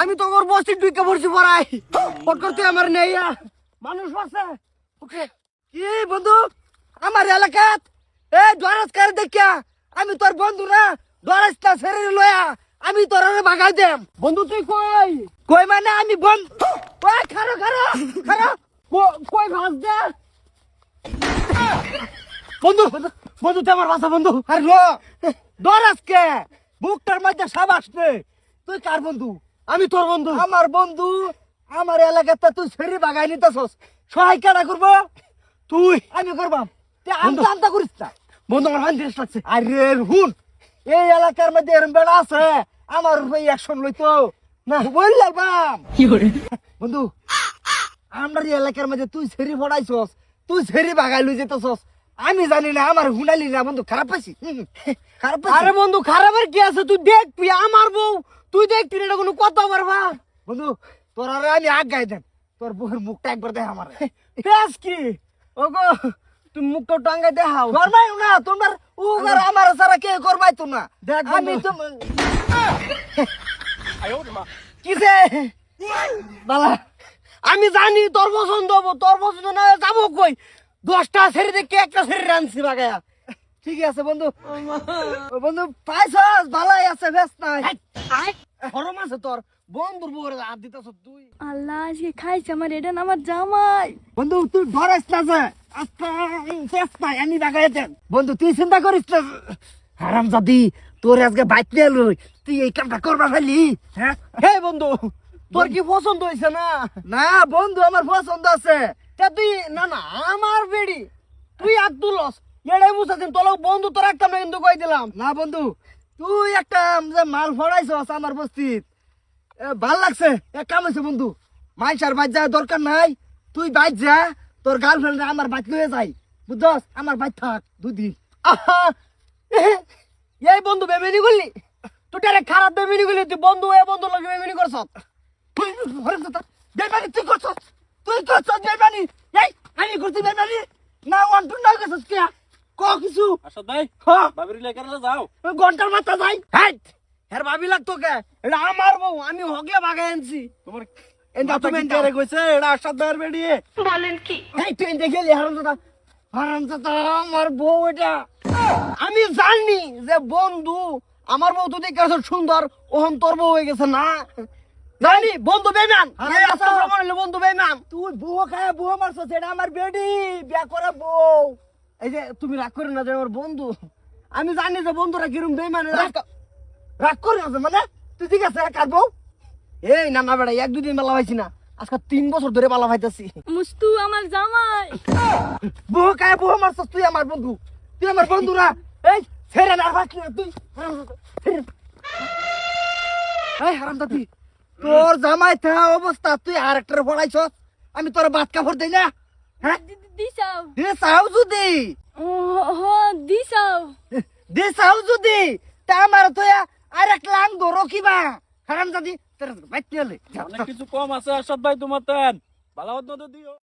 আমি তো ওর বস্তি ঢুকে পড়ছি পড়াই ফট করতে আমার নেই মানুষ আছে ওকে কি বন্ধু আমার এলাকাত এই ডরাস কার দেখিয়া আমি তোর বন্ধু না ডরাস না ছেড়ে লয়া আমি তোর ভাগাই দেম বন্ধু তুই কই কই মানে আমি ওই খারো খারো খারো কই ভাস দে বন্ধু বন্ধু তুই আমার বাসা বন্ধু আরে লো ডরাস কে বুকটার মধ্যে সাপ আসছে তুই কার বন্ধু আমি তোর বন্ধু আমার বন্ধু আমার এলাকাতে তুই ছেড়ে বাগাই নিতেছস সহায় কেনা করবো তুই আমি করবাম তুই আমতা আমতা করিস না বন্ধু আমার ভাই দেশ লাগছে আরে হুন এই এলাকার মধ্যে এরম বেড়া আছে আমার ভাই অ্যাকশন লইতো না বললাম কি করে বন্ধু আমরা এই এলাকার মধ্যে তুই ছেড়ে ফড়াইছস তুই ছেড়ে বাগাই লই যেতেছস আমি জানি না আমার হুনালি না বন্ধু খারাপ পাইছি খারাপ পাইছি আরে বন্ধু খারাপের কি আছে তুই দেখ তুই আমার বউ তুই দেখ তুই এটা কোনো কথা পারবা বন্ধু তোর আরে আমি আগাই দেন তোর বউয়ের মুখটা একবার দেখ আমার বেশ কি ওগো তুমি মুখটা টাঙ্গাই দেখাও করবাই না তোমার উগার আমার সারা কে করবাই তো না দেখ আমি তো কিসে বালা আমি জানি তোর পছন্দ হবো তোর পছন্দ না যাবো কই 10টা ছেড়ে দেখে একটা ছেড়ে রানছি বাগায়া ঠিক আছে বন্ধু বন্ধু পাইছস ভালাই আছে বেশ নাই গরম আছে তোর বন্ধুর বউরে হাত দিতেছ তুই আল্লাহ আজকে খাইছে আমার এটা না আমার জামাই বন্ধু তুই ডরাইস না যে আচ্ছা শেষ নাই আমি বাগাই দেন বন্ধু তুই চিন্তা করিস না হারাম জাদি তোর আজকে বাইক নিয়ে লই তুই এই কামটা করবা ফেলি হ্যাঁ হে বন্ধু তোর কি পছন্দ হয়েছে না না বন্ধু আমার পছন্দ আছে তা তুই না না আমার বেড়ি তুই আব্দুলস এটাই বুঝাছেন তোর বন্ধু তোর একটা কিন্তু কই দিলাম না বন্ধু তুই একটা যে মাল ফড়াইছস আমার বস্তিত ভাল লাগছে এক কাম হয়েছে বন্ধু মাইসার বাইর যাওয়ার দরকার নাই তুই বাইর যা তোর গার্লফ্রেন্ড আমার বাইক লয়ে যাই বুঝছস আমার বাইক থাক দুদিন এই বন্ধু বেমেনি করলি তুই ডাইরেক্ট খারাপ বেমেনি করলি তুই বন্ধু এ বন্ধু লগে বেমেনি করছ বেমানি তুই করছস তুই করছস বেমানি এই আমি করছি বেমানি না ওয়ান টু না করছস কে ক কিছু আচ্ছা ভাই হ্যাঁ বাবির লেকার যাও ঘন্টার মাথা যাই হাইট হের ভাবি লাগতো কে এটা আমার বউ আমি হগলে বাগাই আনছি তোমার এটা তুমি এন্টারে কইছে এটা আসাদ ভাইয়ের বেড়ি বলেন কি এই তুই দেখলি হারামজাদা আমার বউ এটা আমি জানি যে বন্ধু আমার বউ তো দেখে সুন্দর ওহন তোর বউ হয়ে গেছে না জানি বন্ধু বেমান বন্ধু বেমান তুই বউ খায় বউ মারছস এটা আমার বেডি বিয়া করে বউ এই যে তুমি রাগ করে না যে আমার বন্ধু আমি জানি যে বন্ধুরা কিরম বেমান রাগ করে আছে মানে তুই ঠিক আছে কার বউ এই না না বেড়া 1-2 দিন বেলা হয়েছি না আজকে 3 বছর ধরে বালা ভাইতাছি মুস্তু আমার জামাই বউ খায় বউ মারছস তুই আমার বন্ধু না এই ছেড়ে না রাখ না তুই এই হারামজাদি তোর জামাই থাকা অবস্থা তুই আরেকটার পড়াইছস আমি তোর ভাত কাপড় দেই না হ্যাঁ দিছাও দিছাও যদি দিছাও দিছাও যদি তা আমার তো আরেক লাং ধরো কিবা হারামজাদি তোর বাইক নিয়ে অনেক কিছু কম আছে আসাদ ভাই তোমার তেন ভালো দিও